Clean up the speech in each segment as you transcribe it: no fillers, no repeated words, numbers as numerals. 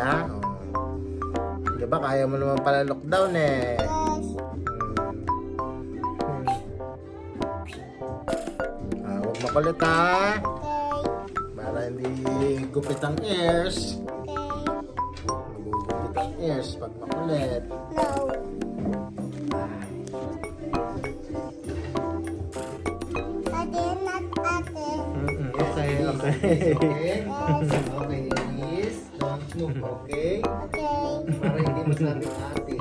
Kaya? Diba kaya mo naman pala lockdown eh. Huwag makulit ha. Para hindi gupit ang ears. Magugupit ang ears pag makulit. Okay. Okay, Elise. Don't move, okay? Para hindi masabing ate.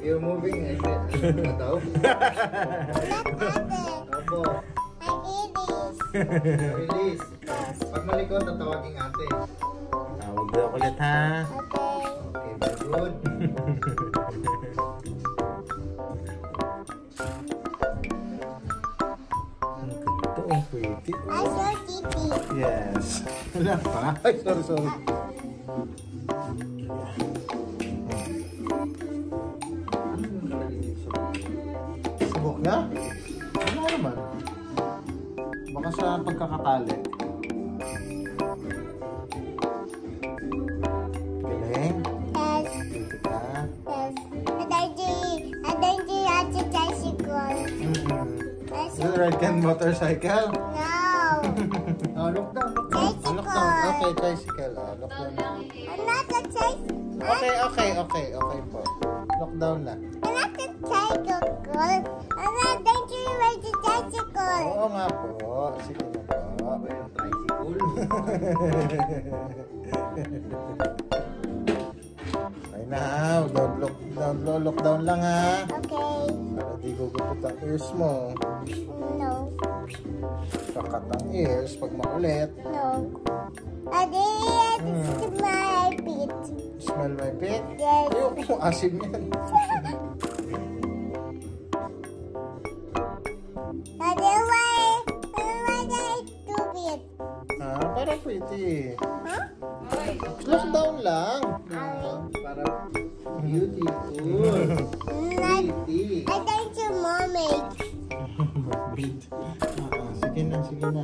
You're moving, I said. Ano daw? Opo. Elise. Pag malikot, tatawagin ate. Huwag daw kulit ha. Okay, very good. Pretty. I saw Titi. Yes. Wala pa. Ay, sorry. Subok na? Ano naman? Baka sa pagkakatali. Galing? Yes. Dito ka. Yes. And then she had to tricycle. You ride ka motorcycle? No. Lockdown. Tricycle. Lockdown. Okay, tricycle. Lockdown. I'm not a tricycle. Okay po. Lockdown na. I'm not a tricycle. I'm not going to ride the tricycle. Oo nga po. Sige na po. Tricycle. Okay na ha. Lockdown lang ha. Okay. Para di gugupit ang ears mo. No. Kakat ang ears pag makulit. No. And then my feet. Smell my feet? Yes. Ayoko, asim yan. And then why I stupid? Parang pretty. Huh? Lockdown lang. Para beautiful. Pretty. I think your mom made. Sige na.